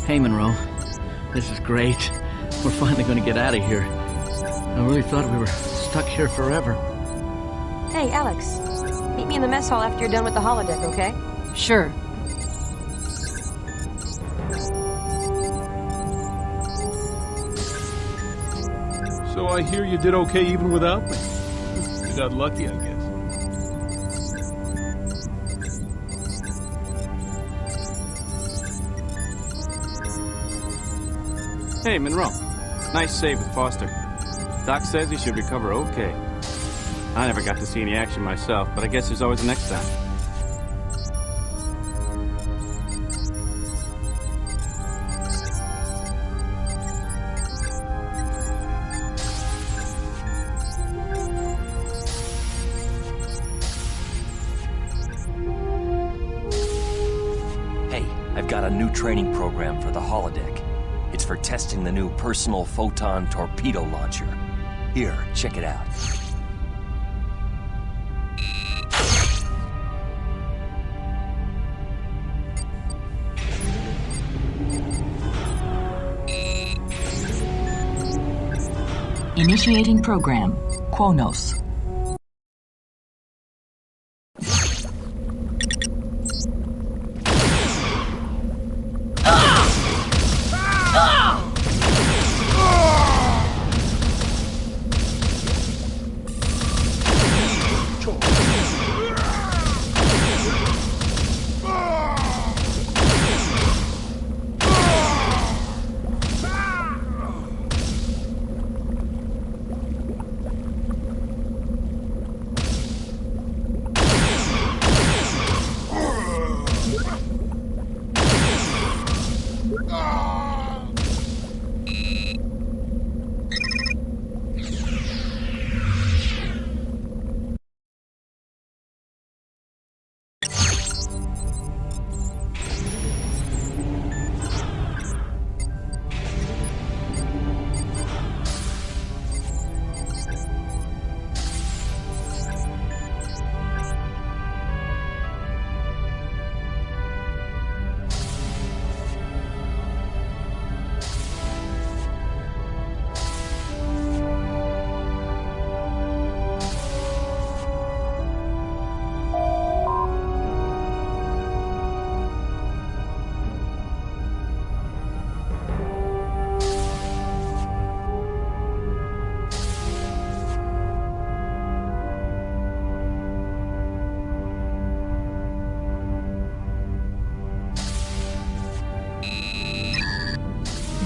Hey, Monroe. This is great. We're finally going to get out of here. I really thought we were stuck here forever. Hey, Alex. Meet me in the mess hall after you're done with the holodeck, okay? Sure. So I hear you did okay even without me. You got lucky, I guess. Hey, Monroe. Nice save with Foster. Doc says he should recover okay. I never got to see any action myself, but I guess there's always a next time. Hey, I've got a new training program for the holodeck. It's for testing the new personal photon torpedo launcher. Here, check it out. Initiating program. Kronos.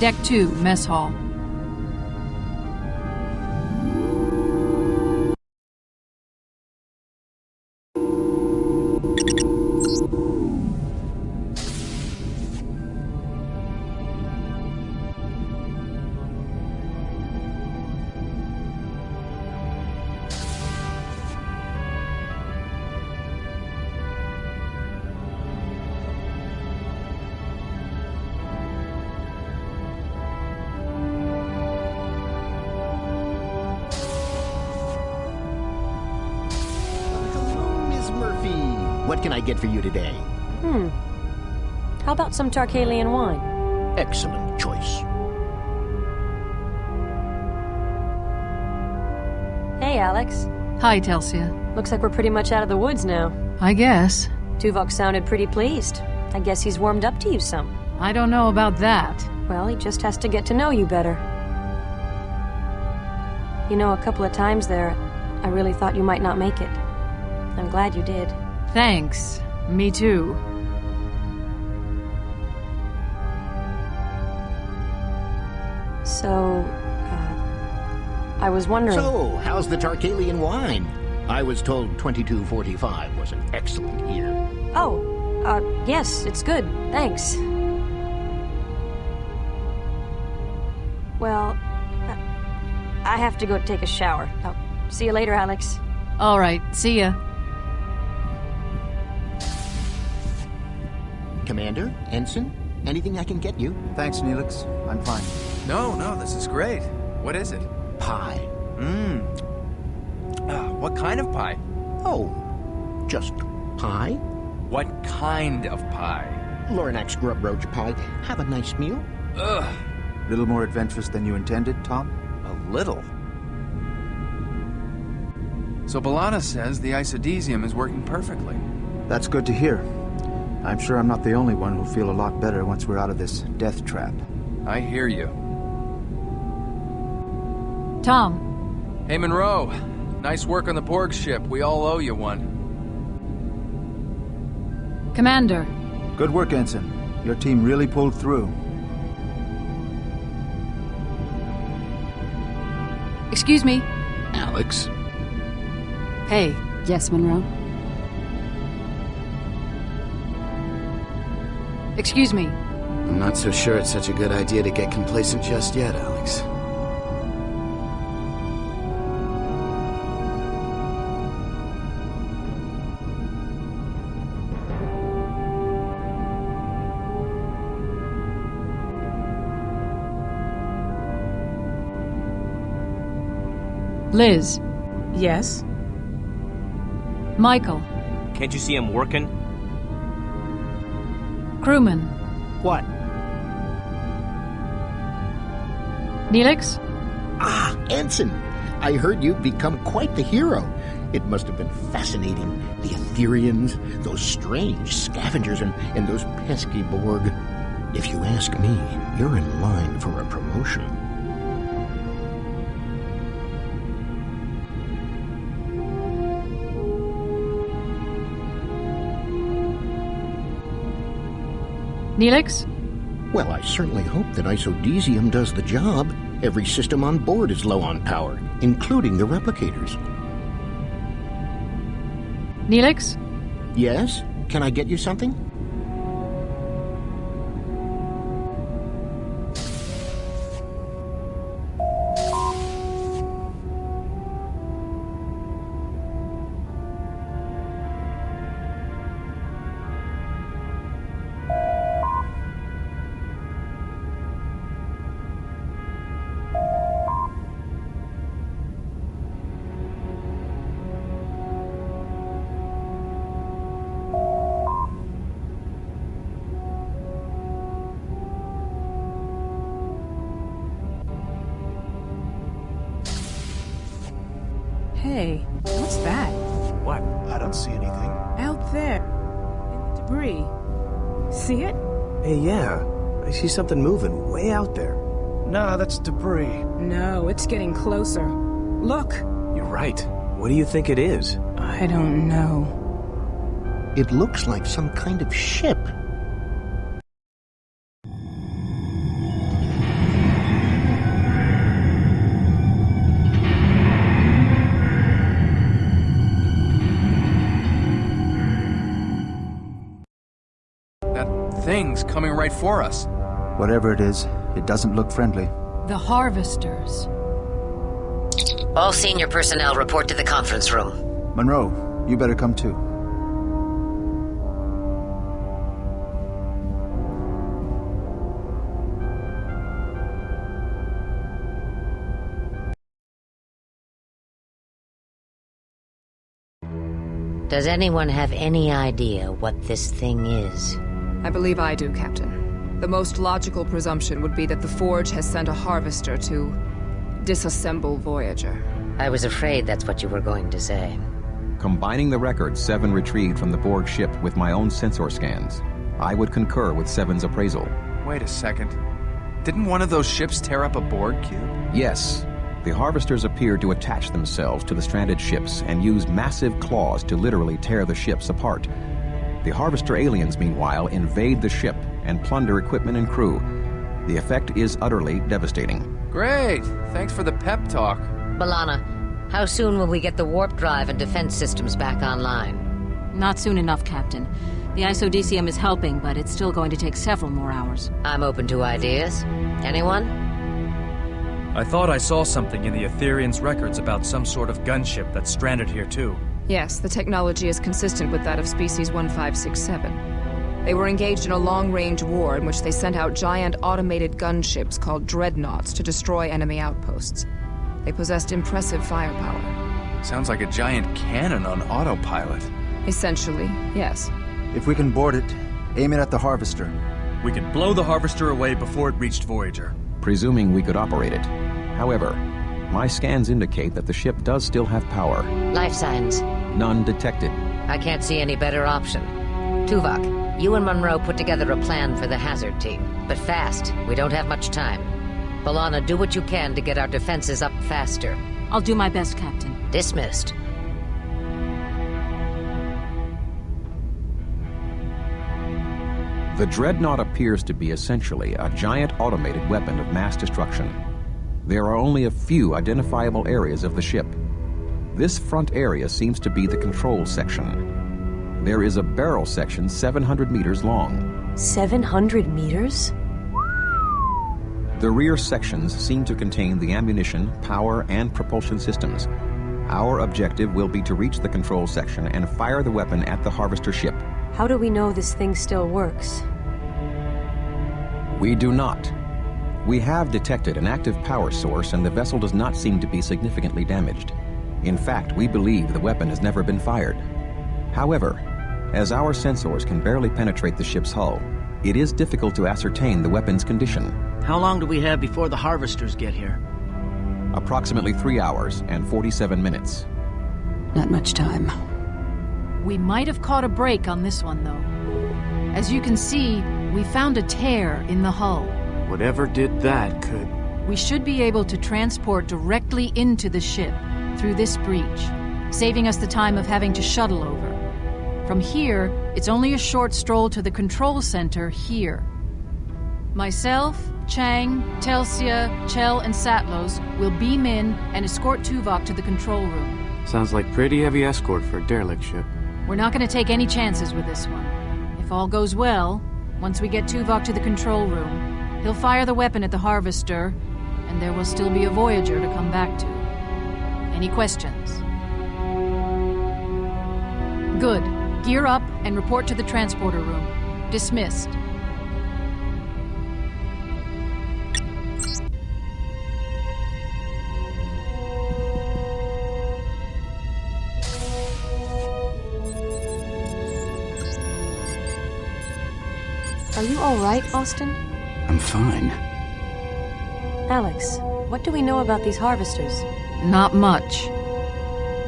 Deck 2, Mess Hall. What can I get for you today? How about some Tarkalian wine? Excellent choice. Hey, Alex. Hi, Telsia. Looks like we're pretty much out of the woods now. I guess. Tuvok sounded pretty pleased. I guess he's warmed up to you some. I don't know about that. Well, he just has to get to know you better. You know, a couple of times there, I really thought you might not make it. I'm glad you did. Thanks. Me too. So, I was wondering... So, how's the Tarkalian wine? I was told 2245 was an excellent year. Oh, yes, it's good. Thanks. Well, I have to go take a shower. I'll see you later, Alex. All right, see ya. Commander, Ensign, anything I can get you? Thanks, Neelix. I'm fine. No, this is great. What is it? Pie. What kind of pie? Oh, just pie? What kind of pie? Lornax grub roach pie. Have a nice meal. Ugh. Little more adventurous than you intended, Tom? A little. So B'Elanna says the isodesium is working perfectly. That's good to hear. I'm sure I'm not the only one who'll feel a lot better once we're out of this death trap. I hear you. Tom. Hey, Monroe. Nice work on the Borg ship. We all owe you one. Commander. Good work, Ensign. Your team really pulled through. Excuse me. Alex? Hey. Yes, Monroe? Excuse me. I'm not so sure it's such a good idea to get complacent just yet, Alex. Liz. Yes? Michael. Can't you see him working? Crewman. What? Neelix? Ah, Ensign. I heard you've become quite the hero. It must have been fascinating. The Ethereans, those strange scavengers, and those pesky Borg. If you ask me, you're in line for a promotion. Neelix? Well, I certainly hope that isodesium does the job. Every system on board is low on power, including the replicators. Neelix? Yes? Can I get you something? Hey, what's that? What? I don't see anything. Out there. In the debris. See it? Hey, yeah. I see something moving way out there. Nah, that's debris. No, it's getting closer. Look! You're right. What do you think it is? I don't know. It looks like some kind of ship. Thing's coming right for us. Whatever it is, it doesn't look friendly. The Harvesters. All senior personnel report to the conference room. Monroe, you better come too. Does anyone have any idea what this thing is? I believe I do, Captain. The most logical presumption would be that the Forge has sent a harvester to disassemble Voyager. I was afraid that's what you were going to say. Combining the records Seven retrieved from the Borg ship with my own sensor scans, I would concur with Seven's appraisal. Wait a second. Didn't one of those ships tear up a Borg cube? Yes. The Harvesters appeared to attach themselves to the stranded ships and use massive claws to literally tear the ships apart. The Harvester aliens, meanwhile, invade the ship and plunder equipment and crew. The effect is utterly devastating. Great! Thanks for the pep talk. B'Elanna, how soon will we get the warp drive and defense systems back online? Not soon enough, Captain. The isodesium is helping, but it's still going to take several more hours. I'm open to ideas. Anyone? I thought I saw something in the Ethereans' records about some sort of gunship that's stranded here too. Yes, the technology is consistent with that of Species 1567. They were engaged in a long-range war in which they sent out giant automated gunships called dreadnoughts to destroy enemy outposts. They possessed impressive firepower. Sounds like a giant cannon on autopilot. Essentially, yes. If we can board it, Aim it at the Harvester. We could blow the Harvester away before it reached Voyager. Presuming we could operate it. However, my scans indicate that the ship does still have power. Life signs. None detected. I can't see any better option. Tuvok, you and Monroe put together a plan for the hazard team. But fast. We don't have much time. B'Elanna, do what you can to get our defenses up faster. I'll do my best, Captain. Dismissed. The Dreadnought appears to be essentially a giant automated weapon of mass destruction. There are only a few identifiable areas of the ship. This front area seems to be the control section. There is a barrel section 700 meters long. 700 meters? The rear sections seem to contain the ammunition, power, and propulsion systems. Our objective will be to reach the control section and fire the weapon at the Harvester ship. How do we know this thing still works? We do not. We have detected an active power source, and the vessel does not seem to be significantly damaged. In fact, we believe the weapon has never been fired. However, as our sensors can barely penetrate the ship's hull, it is difficult to ascertain the weapon's condition. How long do we have before the Harvesters get here? Approximately 3 hours and 47 minutes. Not much time. We might have caught a break on this one, though. As you can see, we found a tear in the hull. Whatever did that could... We should be able to transport directly into the ship through this breach, saving us the time of having to shuttle over. From here, it's only a short stroll to the control center here. Myself, Chang, Telsia, Chell, and Satlos will beam in and escort Tuvok to the control room. Sounds like pretty heavy escort for a derelict ship. We're not going to take any chances with this one. If all goes well, once we get Tuvok to the control room, he'll fire the weapon at the Harvester, and there will still be a Voyager to come back to. Any questions? Good. Gear up and report to the transporter room. Dismissed. Are you all right, Austin? I'm fine. Alex, what do we know about these Harvesters? Not much.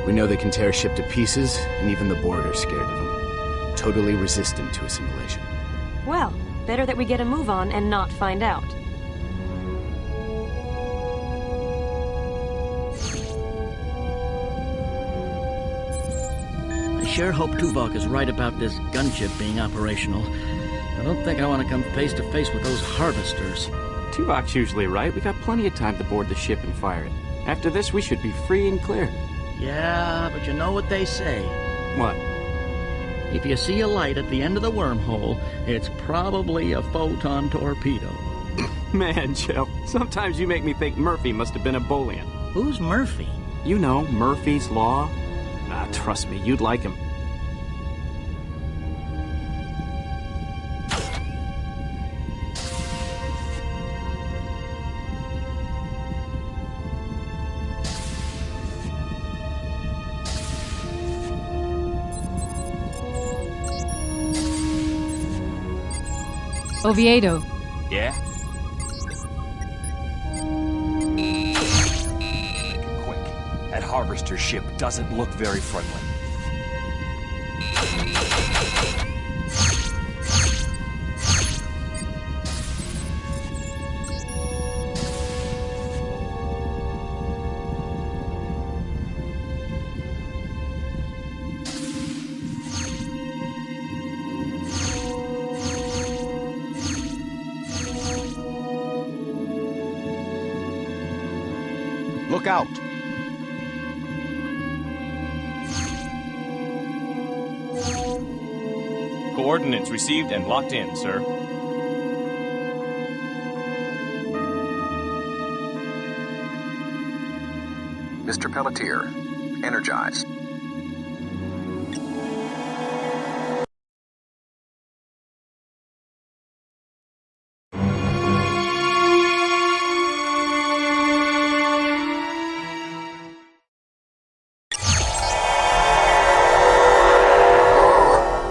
We know they can tear a ship to pieces, and even the Borg are scared of them. Totally resistant to assimilation. Well, better that we get a move on and not find out. I sure hope Tuvok is right about this gunship being operational. I don't think I want to come face to face with those Harvesters. Tuvok's usually right. We got plenty of time to board the ship and fire it. After this, we should be free and clear. Yeah, but you know what they say. What? If you see a light at the end of the wormhole, it's probably a photon torpedo. Man, Joe, sometimes you make me think Murphy must have been a Boolean. Who's Murphy? You know, Murphy's Law. Ah, trust me, you'd like him. Oviedo. Yeah? Make it quick. That Harvester ship doesn't look very friendly. Look out! Coordinates received and locked in, sir. Mr. Pelletier, energize.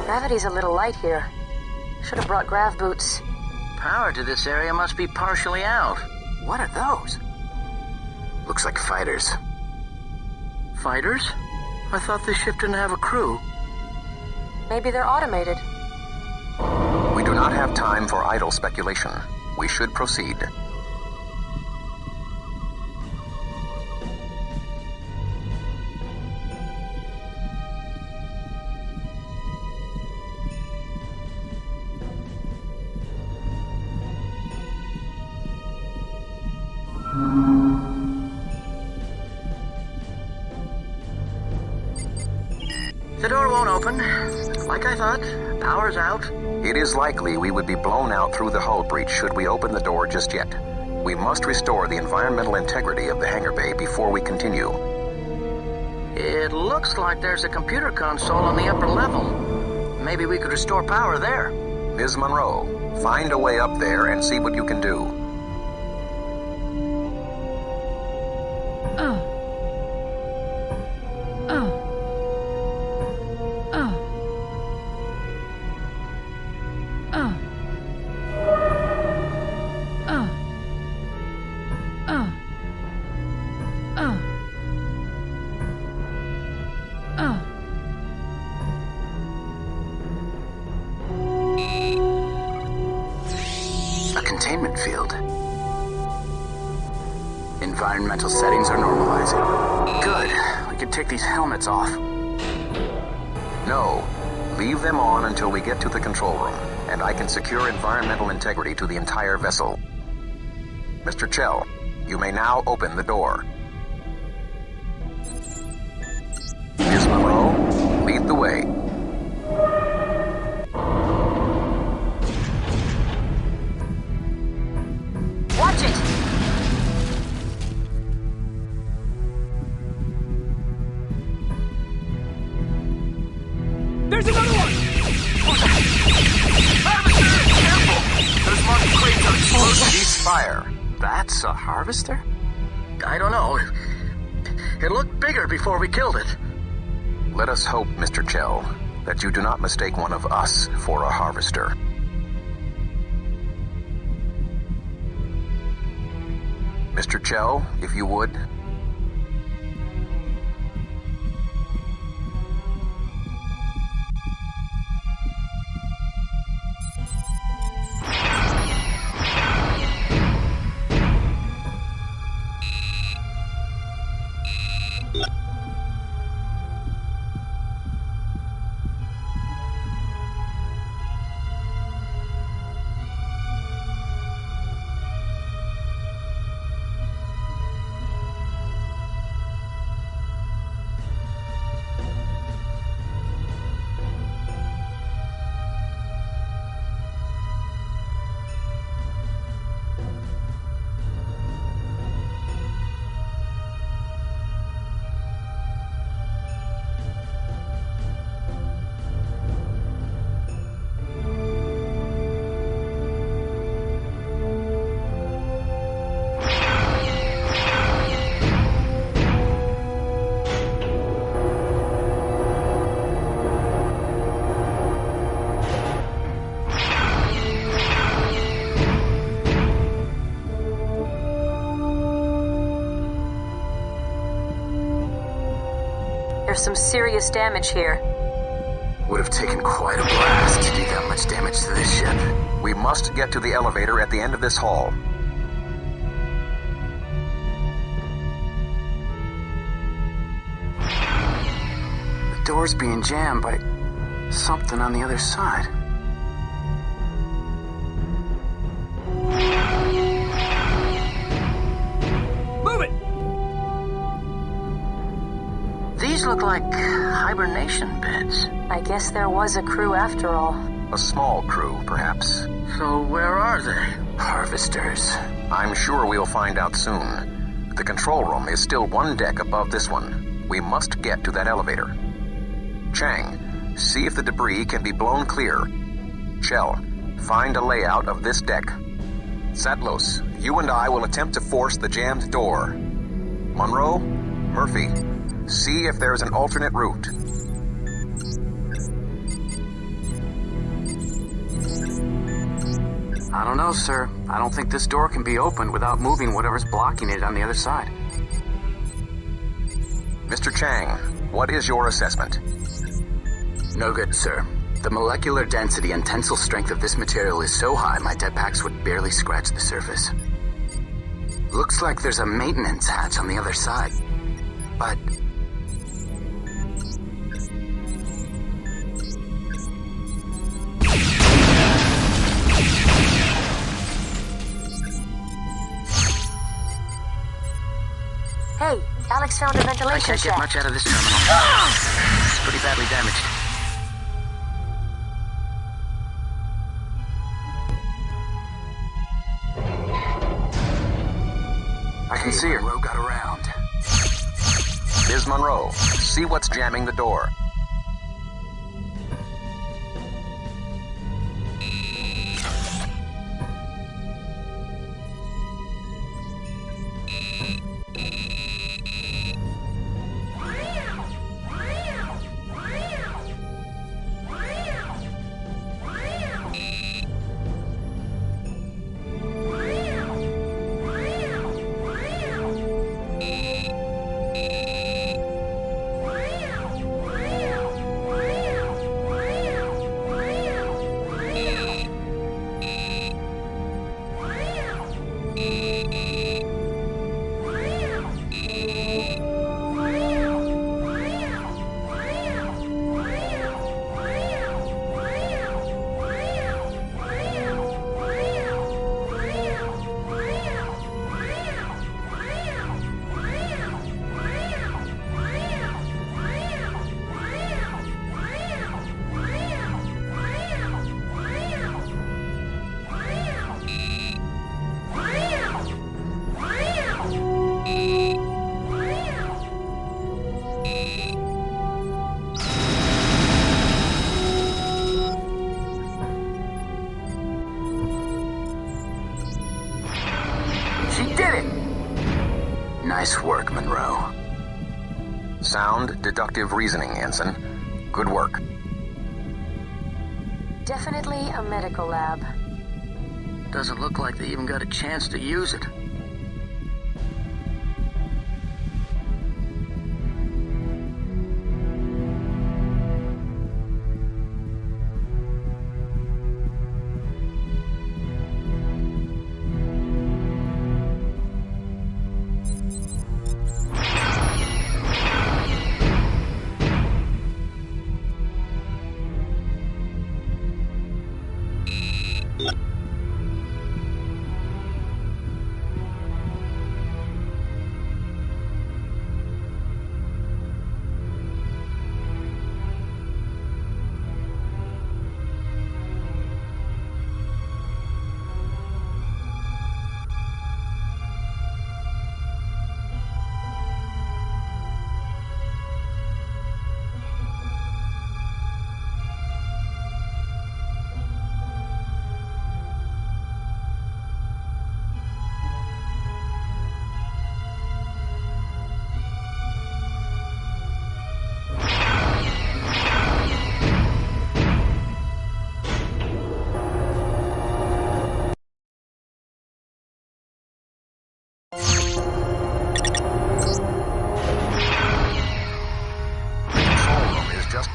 Gravity's a little light here. Should have brought grav boots. Power to this area must be partially out. What are those? Looks like fighters. Fighters? I thought this ship didn't have a crew. Maybe they're automated. We do not have time for idle speculation. We should proceed. The door won't open. Like I thought, power's out. It is likely we would be blown out through the hull breach should we open the door just yet. We must restore the environmental integrity of the hangar bay before we continue. It looks like there's a computer console on the upper level. Maybe we could restore power there. Ms. Monroe, find a way up there and see what you can do. Containment field. Environmental settings are normalizing. Good. We can take these helmets off. No. Leave them on until we get to the control room, and I can secure environmental integrity to the entire vessel. Mr. Chell, you may now open the door. Ms. Monroe, lead the way. Watch it! There's another one! Harvester! Careful! Those marked crates are explosive. Cease fire. That's a harvester? I don't know. It looked bigger before we killed it. Let us hope, Mr. Chell, that you do not mistake one of us for a harvester. Mr. Chell, if you would. There's some serious damage here. Would have taken quite a blast to do that much damage to this ship. We must get to the elevator at the end of this hall. The door's being jammed by something on the other side. Move it! These look like hibernation beds. I guess there was a crew after all. A small crew, perhaps. So where are they? Harvesters. I'm sure we'll find out soon. The control room is still one deck above this one. We must get to that elevator. Chang, see if the debris can be blown clear. Chell, find a layout of this deck. Satlos, you and I will attempt to force the jammed door. Monroe, Murphy, see if there's an alternate route. I don't know, sir. I don't think this door can be opened without moving whatever's blocking it on the other side. Mr. Chang, what is your assessment? No good, sir. The molecular density and tensile strength of this material is so high my jetpacks would barely scratch the surface. Looks like there's a maintenance hatch on the other side. But... Hey, Alex found a ventilation I can't get shaft. much out of this terminal. It's pretty badly damaged. I can see her. Monroe got around. Ms. Monroe, see what's jamming the door. Nice work, Monroe. Sound deductive reasoning, Ensign. Good work. Definitely a medical lab. Doesn't look like they even got a chance to use it.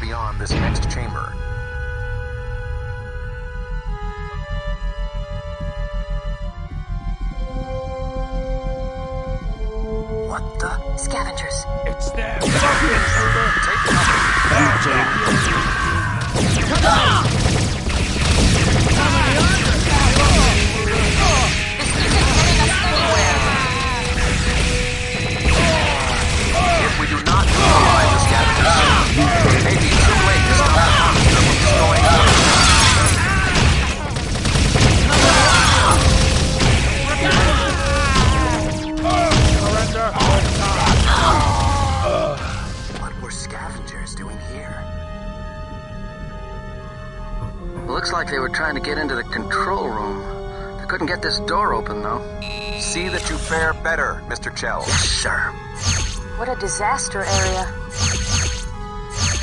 Beyond this next chamber. What the? Scavengers. It's them. If we do not neutralize the scavengers, it may be too late to stop the monster from destroying What were scavengers doing here? Looks like they were trying to get into the control room. They couldn't get this door open, though. See that you fare better, Mr. Chell. Yes, sir. What a disaster area.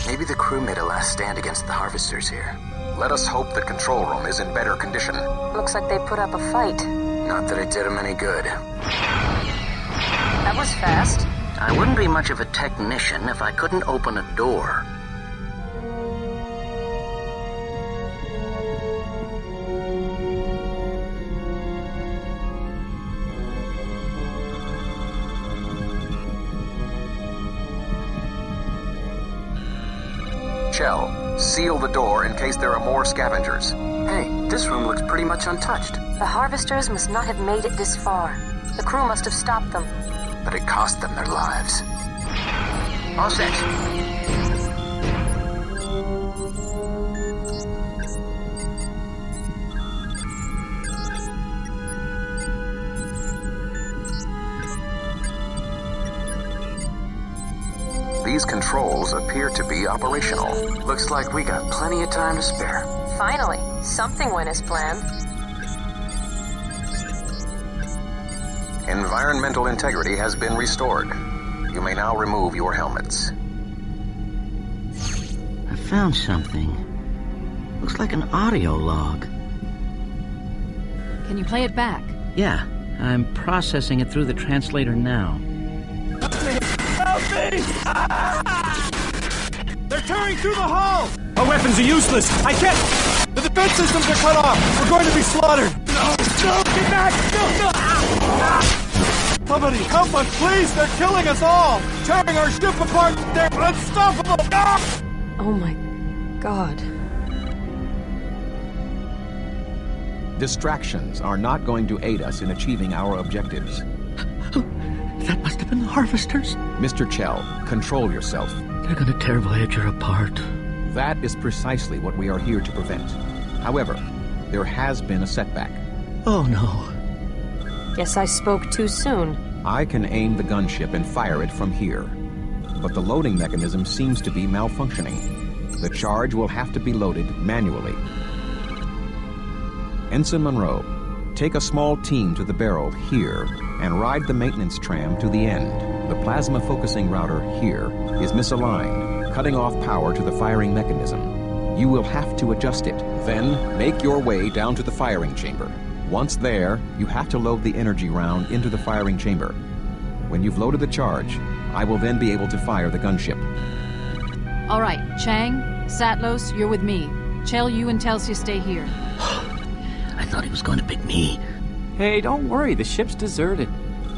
Maybe the crew made a last stand against the harvesters here. Let us hope the control room is in better condition. Looks like they put up a fight. Not that it did him any good. That was fast. I wouldn't be much of a technician if I couldn't open a door. Shell, seal the door in case there are more scavengers. Hey, this room looks pretty much untouched. The harvesters must not have made it this far. The crew must have stopped them. But it cost them their lives. All set. These controls appear to be operational. Looks like we got plenty of time to spare. Finally, something went as planned. Environmental integrity has been restored. You may now remove your helmets. I found something. Looks like an audio log. Can you play it back? Yeah, I'm processing it through the translator now. Help me! They're tearing through the hull! Our weapons are useless! I can't... The defense systems are cut off! We're going to be slaughtered! No! No! Get back! No! Somebody help us, please! They're killing us all! Tearing our ship apart! They're unstoppable! Oh my God. Distractions are not going to aid us in achieving our objectives. That must have been the harvesters. Mr. Chell, control yourself. They're gonna tear Voyager apart. That is precisely what we are here to prevent. However, there has been a setback. Oh no. Guess I spoke too soon. I can aim the gunship and fire it from here. But the loading mechanism seems to be malfunctioning. The charge will have to be loaded manually. Ensign Monroe, take a small team to the barrel here and ride the maintenance tram to the end. The plasma focusing router here is misaligned, cutting off power to the firing mechanism. You will have to adjust it. Then make your way down to the firing chamber. Once there, you have to load the energy round into the firing chamber. When you've loaded the charge, I will then be able to fire the gunship. All right, Chang, Satlos, you're with me. Chell, you and Telsia stay here. I thought he was going to pick me. Hey, don't worry. The ship's deserted.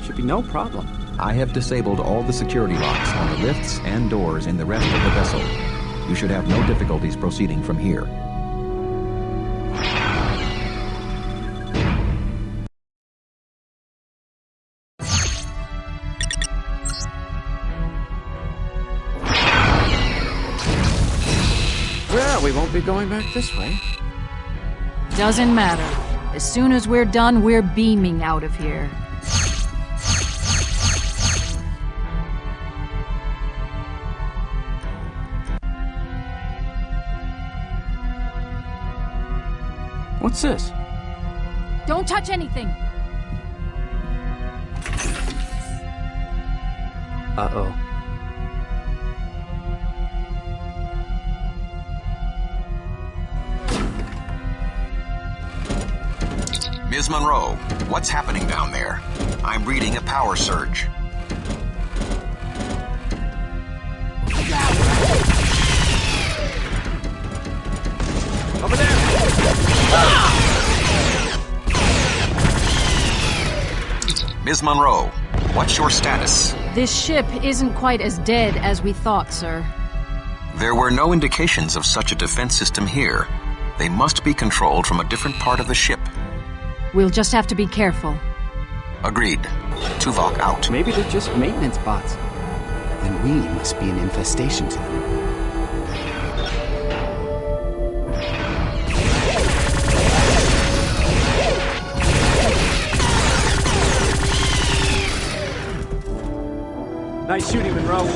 Should be no problem. I have disabled all the security locks on the lifts and doors in the rest of the vessel. You should have no difficulties proceeding from here. Well, we won't be going back this way. Doesn't matter. As soon as we're done, we're beaming out of here. What's this? Don't touch anything! Uh-oh. Ms. Monroe, what's happening down there? I'm reading a power surge. Over there! Ms. Monroe, what's your status? This ship isn't quite as dead as we thought, sir. There were no indications of such a defense system here. They must be controlled from a different part of the ship. We'll just have to be careful. Agreed. Tuvok out. Maybe they're just maintenance bots. Then we must be an infestation to them. Nice shooting, Monroe.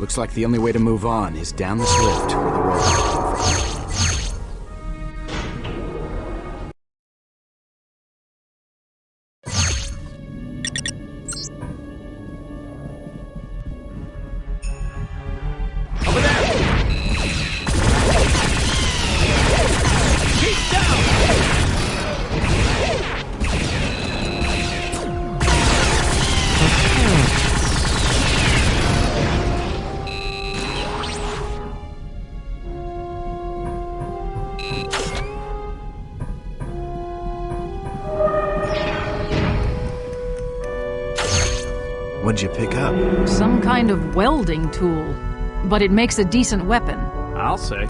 Looks like the only way to move on is down this lift where the robot came from. What'd you pick up? Some kind of welding tool, but it makes a decent weapon. I'll say.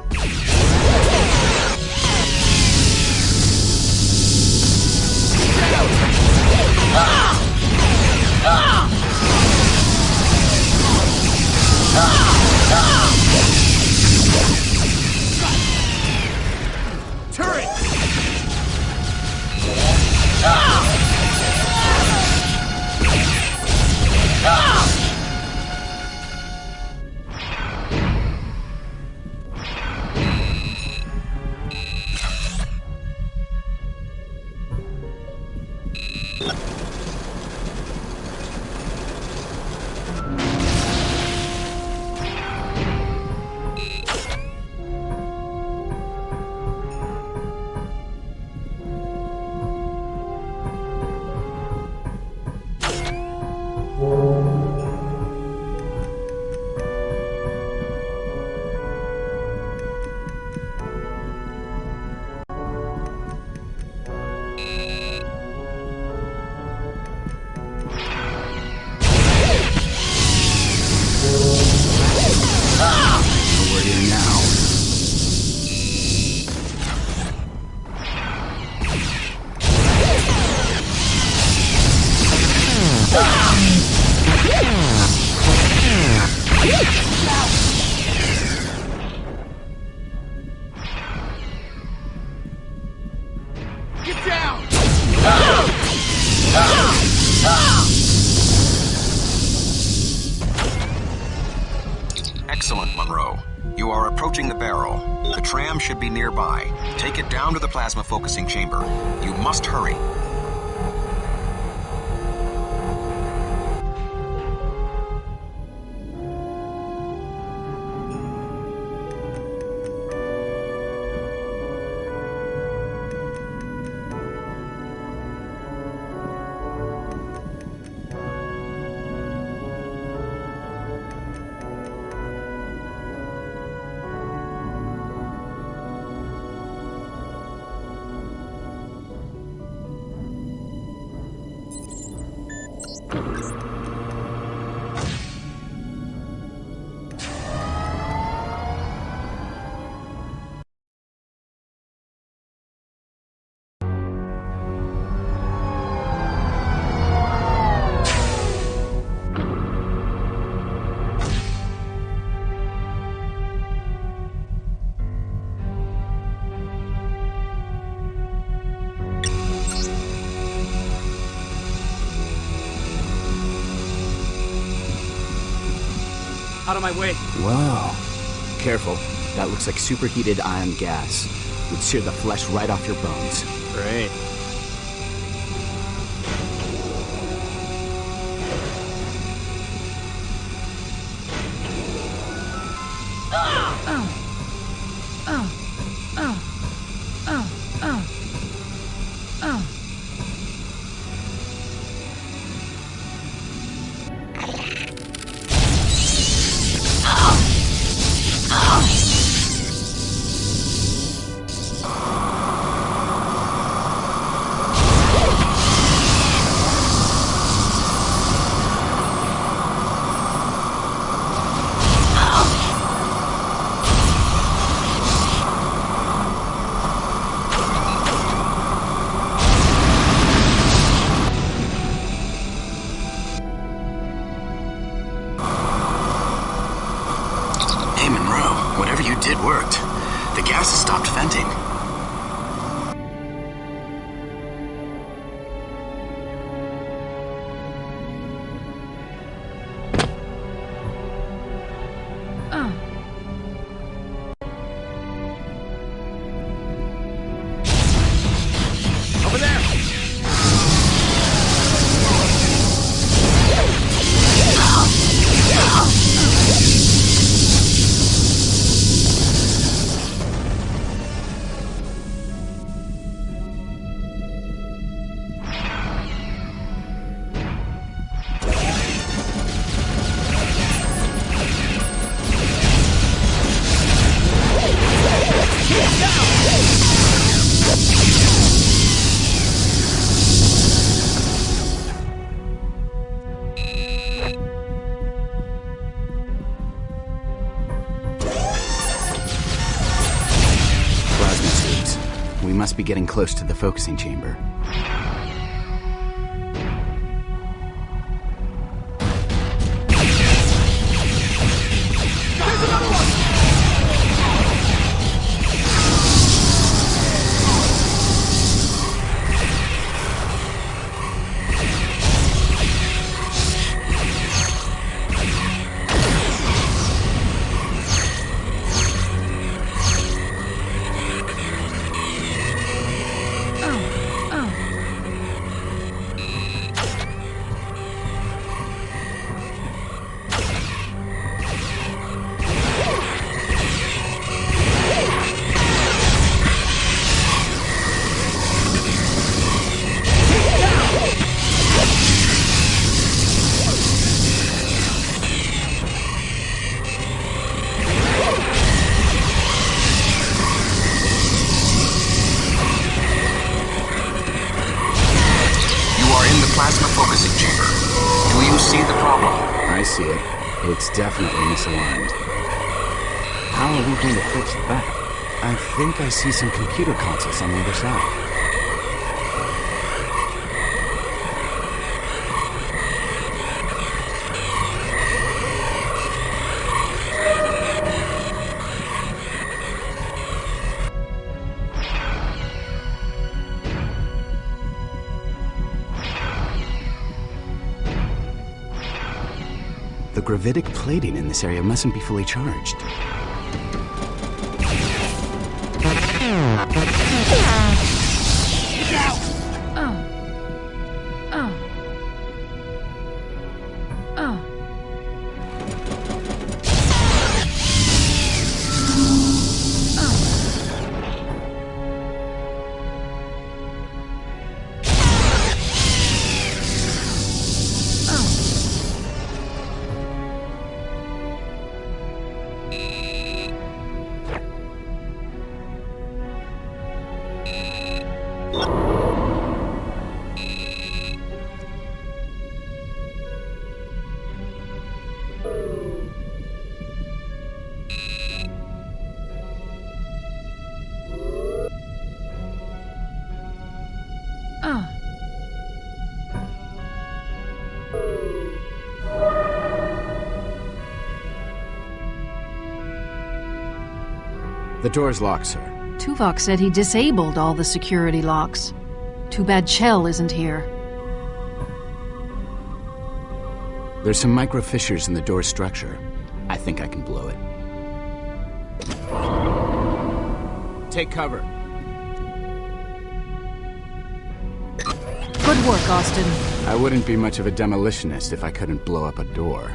Turret! We're here now. Get down! Excellent, Monroe. You are approaching the barrel. The tram should be nearby. Take it down to the plasma focusing chamber. You must hurry. Out of my way. Whoa. Careful. That looks like superheated ion gas. Would sear the flesh right off your bones. Great. must be getting close to the focusing chamber. It's definitely misaligned. How are we going to fix that? I think I see some computer consoles on the other side. The gravitic plating in this area mustn't be fully charged. The door's locked, sir. Tuvok said he disabled all the security locks. Too bad Chell isn't here. There's some micro fissures in the door structure. I think I can blow it. Take cover. Good work, Austin. I wouldn't be much of a demolitionist if I couldn't blow up a door.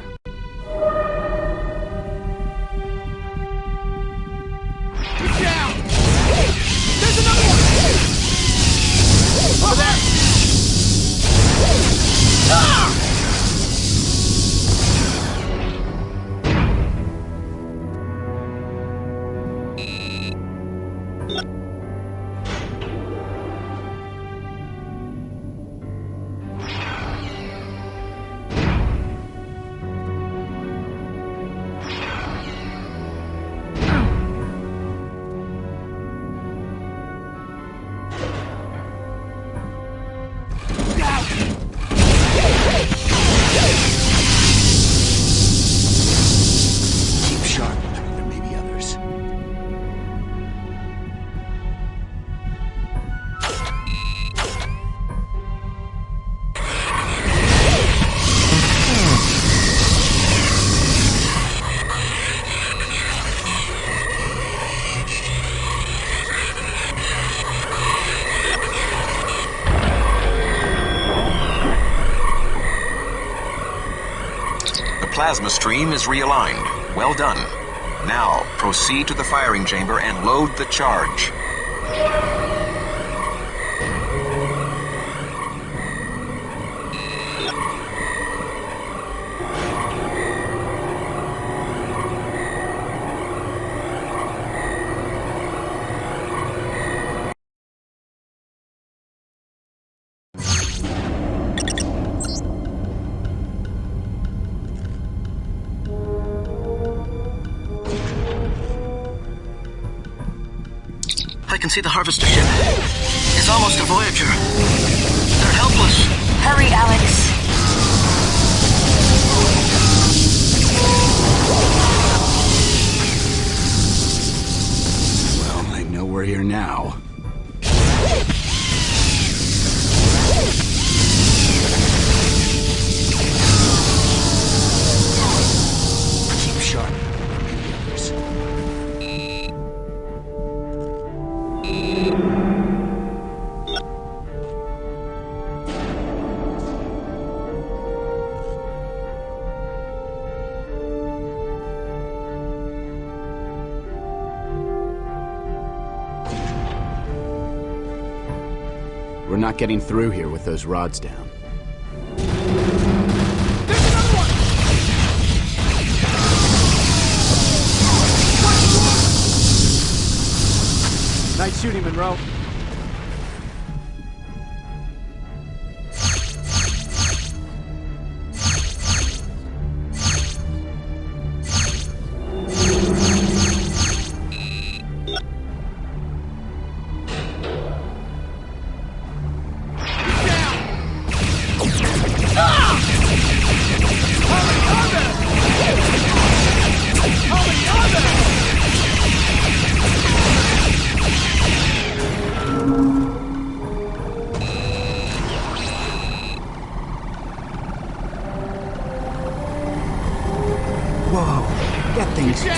Plasma stream is realigned. Well done. Now, proceed to the firing chamber and load the charge. I can can see the harvester ship. It's almost a Voyager. They're helpless. Hurry, Alex. Well, I know we're here now. Keep sharp. We're not getting through here with those rods down. Nice shooting, Monroe. Whoa, that thing's huge.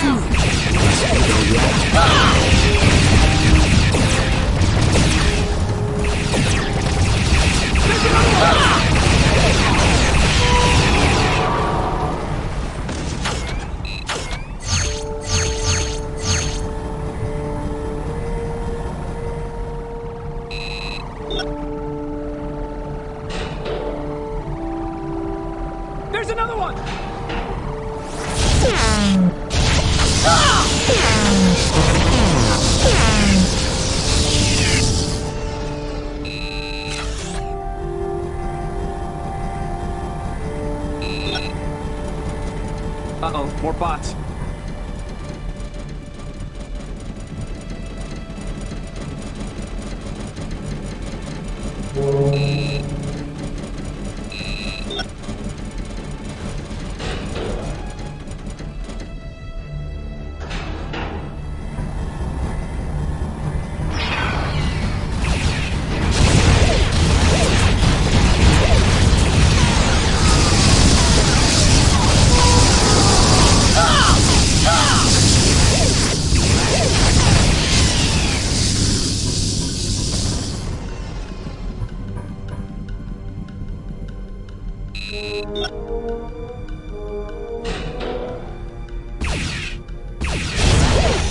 There's another one! Uh-oh, more bots.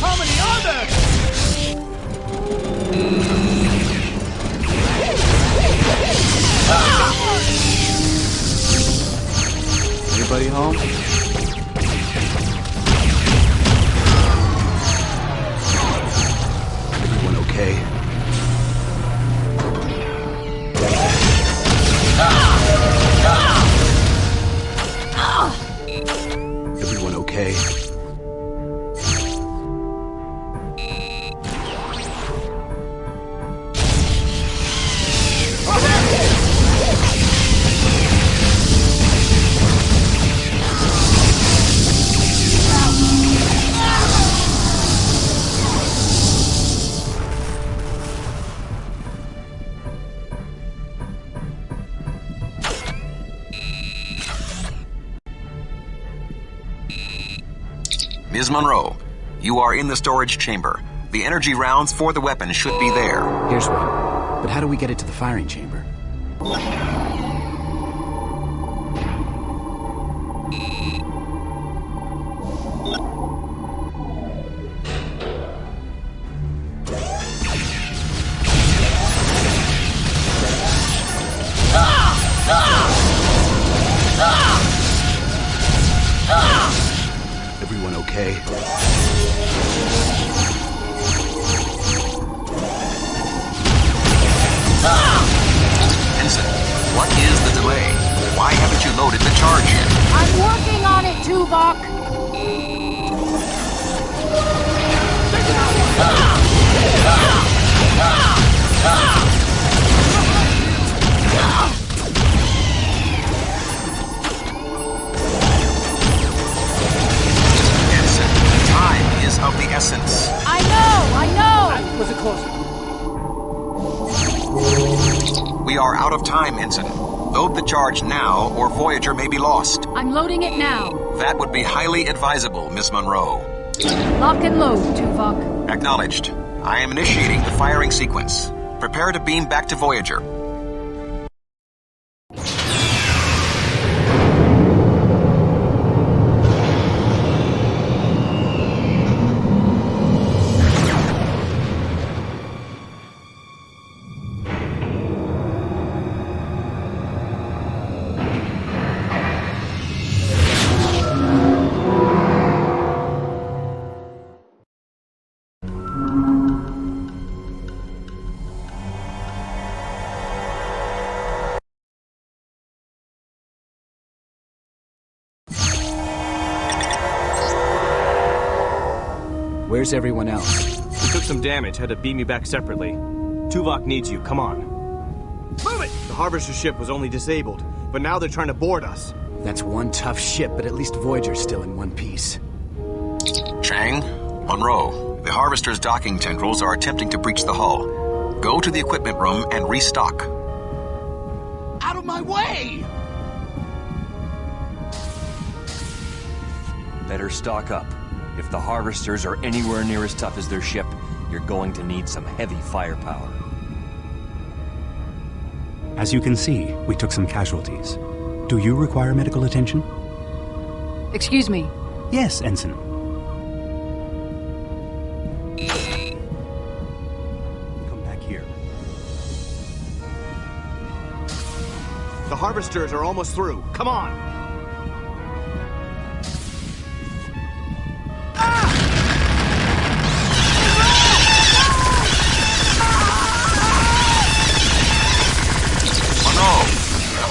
How many are there? Anybody home? Everyone okay? Everyone okay? Ms. Monroe, you are in the storage chamber. The energy rounds for the weapon should be there. Here's one. But how do we get it to the firing chamber? Everyone okay? Ensign, what is the delay? Why haven't you loaded the charge yet? I'm working on it, Tuvok. out of time, Ensign. Load the charge now, or Voyager may be lost. I'm loading it now. That would be highly advisable, Miss Monroe. Lock and load, Tuvok. Acknowledged. I am initiating the firing sequence. Prepare to beam back to Voyager. Where's everyone else? We took some damage, had to beam you back separately. Tuvok needs you, come on. Move it! The Harvester ship was only disabled, but now they're trying to board us. That's one tough ship, but at least Voyager's still in one piece. Chang, Monroe, the Harvester's docking tendrils are attempting to breach the hull. Go to the equipment room and restock. Out of my way! Better stock up. If the Harvesters are anywhere near as tough as their ship, you're going to need some heavy firepower. As you can see, we took some casualties. Do you require medical attention? Excuse me. Yes, Ensign. Come back here. The Harvesters are almost through. Come on!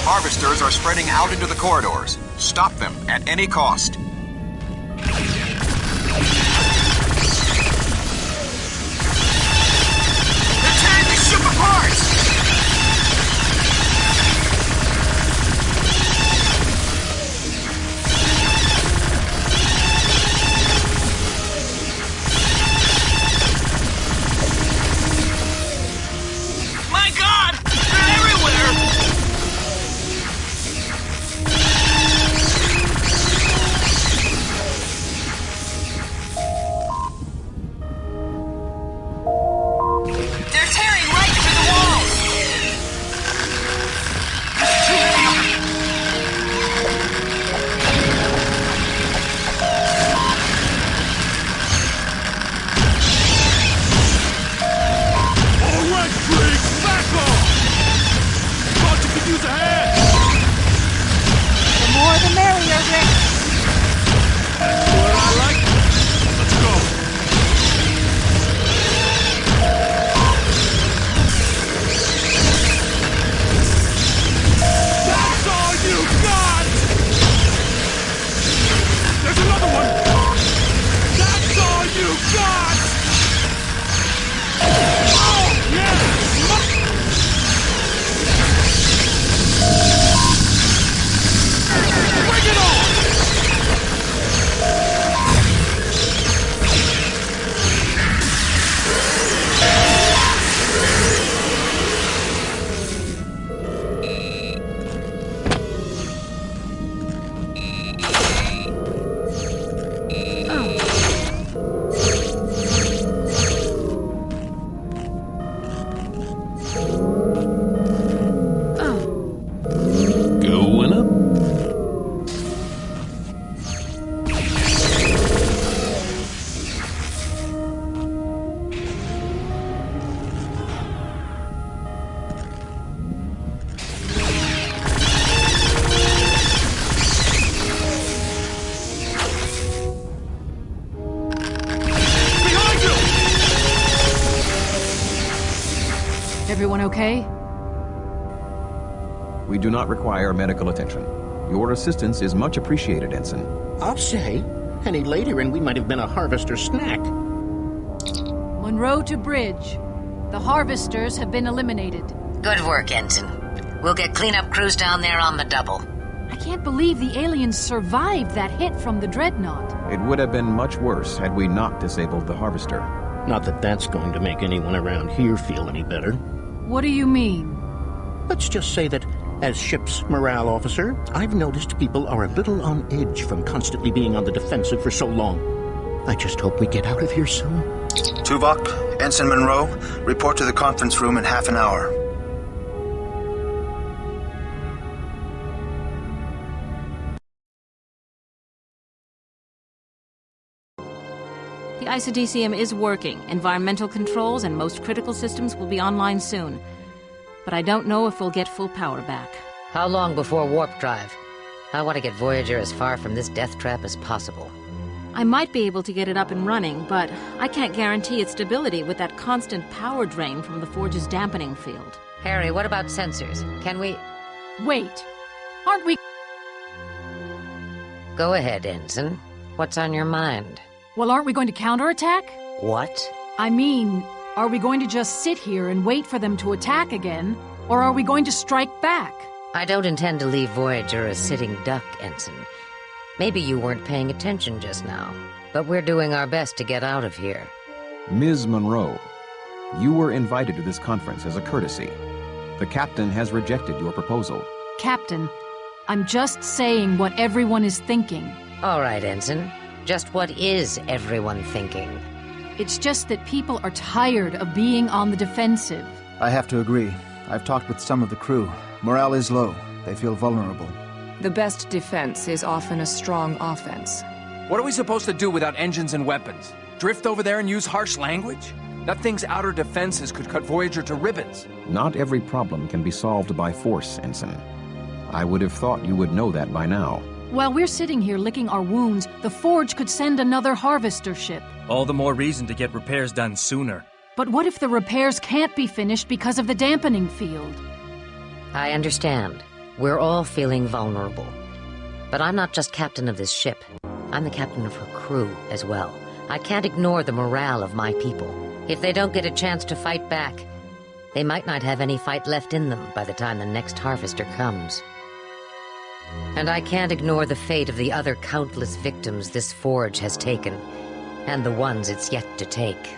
Harvesters are spreading out into the corridors. Stop them at any cost. They're tearing the ship apart! My God! They're everywhere! Everyone okay? We do not require medical attention. Your assistance is much appreciated, Ensign. I'll say. Any later and we might have been a Harvester snack. Monroe to bridge. The Harvesters have been eliminated. Good work, Ensign. We'll get cleanup crews down there on the double. I can't believe the aliens survived that hit from the Dreadnought. It would have been much worse had we not disabled the Harvester. Not that that's going to make anyone around here feel any better. What do you mean? Let's just say that, as ship's morale officer, I've noticed people are a little on edge from constantly being on the defensive for so long. I just hope we get out of here soon. Tuvok, Ensign Monroe, report to the conference room in half an hour. The isodecium is working. Environmental controls and most critical systems will be online soon. But I don't know if we'll get full power back. How long before warp drive? I want to get Voyager as far from this death trap as possible. I might be able to get it up and running, but I can't guarantee its stability with that constant power drain from the Forge's dampening field. Harry, what about sensors? Can we... Wait. Aren't we... Go ahead, Ensign. What's on your mind? Well, aren't we going to counterattack? What? I mean, are we going to just sit here and wait for them to attack again? Or are we going to strike back? I don't intend to leave Voyager a sitting duck, Ensign. Maybe you weren't paying attention just now, but we're doing our best to get out of here. Ms. Monroe, you were invited to this conference as a courtesy. The captain has rejected your proposal. Captain, I'm just saying what everyone is thinking. All right, Ensign. Just what is everyone thinking? It's just that people are tired of being on the defensive. I have to agree. I've talked with some of the crew. Morale is low. They feel vulnerable. The best defense is often a strong offense. What are we supposed to do without engines and weapons? Drift over there and use harsh language? That thing's outer defenses could cut Voyager to ribbons. Not every problem can be solved by force, Ensign. I would have thought you would know that by now. While we're sitting here licking our wounds, the Forge could send another harvester ship. All the more reason to get repairs done sooner. But what if the repairs can't be finished because of the dampening field? I understand. We're all feeling vulnerable. But I'm not just captain of this ship. I'm the captain of her crew as well. I can't ignore the morale of my people. If they don't get a chance to fight back, they might not have any fight left in them by the time the next harvester comes. And I can't ignore the fate of the other countless victims this Forge has taken, and the ones it's yet to take.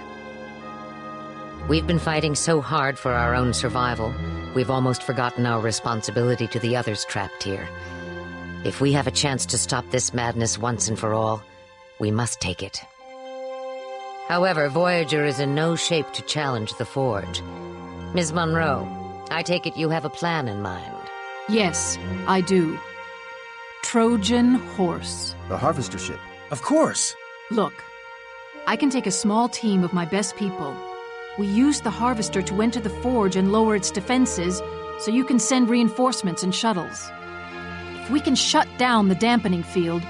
We've been fighting so hard for our own survival, we've almost forgotten our responsibility to the others trapped here. If we have a chance to stop this madness once and for all, we must take it. However, Voyager is in no shape to challenge the Forge. Ms. Monroe, I take it you have a plan in mind. Yes, I do. Trojan Horse. The harvester ship. Of course. Look, I can take a small team of my best people. We use the harvester to enter the Forge and lower its defenses, so you can send reinforcements and shuttles. If we can shut down the dampening field,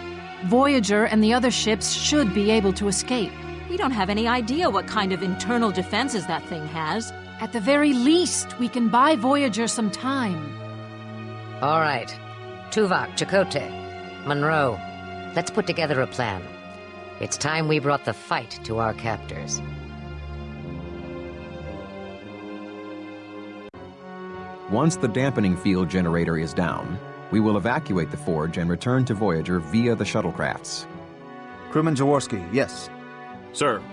Voyager and the other ships should be able to escape. We don't have any idea what kind of internal defenses that thing has. At the very least, we can buy Voyager some time. All right. Tuvok, Chakotay, Monroe, let's put together a plan. It's time we brought the fight to our captors. Once the dampening field generator is down, we will evacuate the Forge and return to Voyager via the shuttlecrafts. Crewman Jaworski, yes. Sir,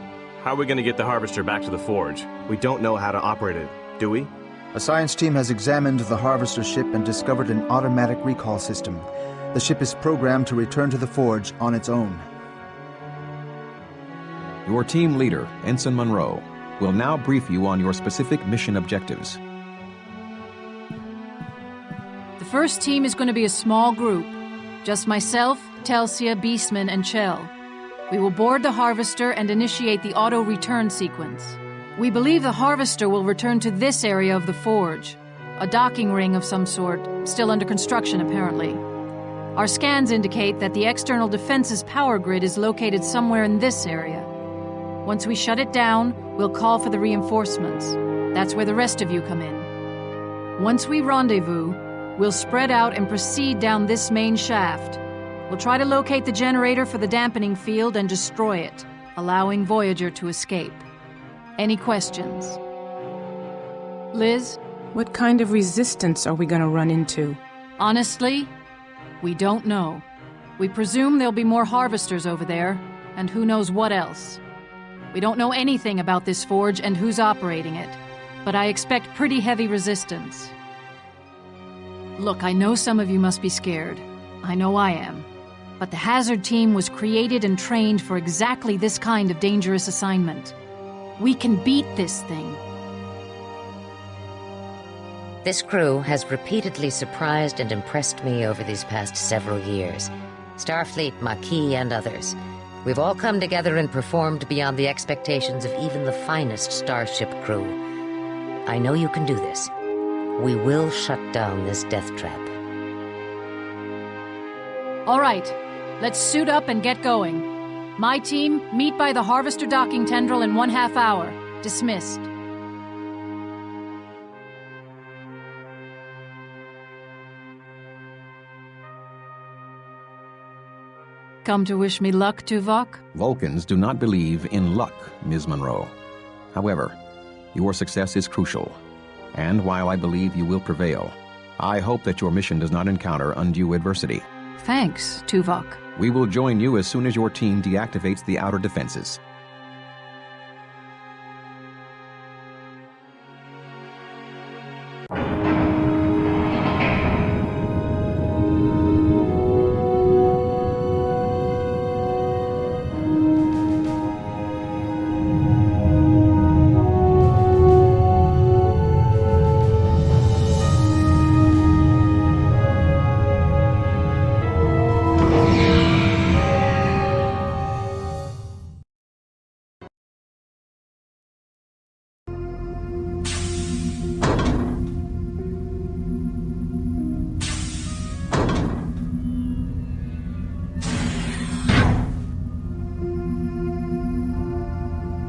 how are we going to get the Harvester back to the Forge? We don't know how to operate it, do we? A science team has examined the harvester ship and discovered an automatic recall system. The ship is programmed to return to the Forge on its own. Your team leader, Ensign Monroe, will now brief you on your specific mission objectives. The first team is going to be a small group. Just myself, Telsia, Beastman, and Chell. We will board the harvester and initiate the auto-return sequence. We believe the harvester will return to this area of the Forge, a docking ring of some sort, still under construction apparently. Our scans indicate that the external defense's power grid is located somewhere in this area. Once we shut it down, we'll call for the reinforcements. That's where the rest of you come in. Once we rendezvous, we'll spread out and proceed down this main shaft. We'll try to locate the generator for the dampening field and destroy it, allowing Voyager to escape. Any questions? Liz? What kind of resistance are we gonna run into? Honestly, we don't know. We presume there'll be more harvesters over there, and who knows what else. We don't know anything about this Forge and who's operating it, but I expect pretty heavy resistance. Look, I know some of you must be scared. I know I am. But the Hazard team was created and trained for exactly this kind of dangerous assignment. We can beat this thing. This crew has repeatedly surprised and impressed me over these past several years. Starfleet, Maquis, and others. We've all come together and performed beyond the expectations of even the finest Starship crew. I know you can do this. We will shut down this death trap. All right, let's suit up and get going. My team, meet by the Harvester docking tendril in 1/2 hour. Dismissed. Come to wish me luck, Tuvok? Vulcans do not believe in luck, Ms. Monroe. However, your success is crucial. And while I believe you will prevail, I hope that your mission does not encounter undue adversity. Thanks, Tuvok. We will join you as soon as your team deactivates the outer defenses.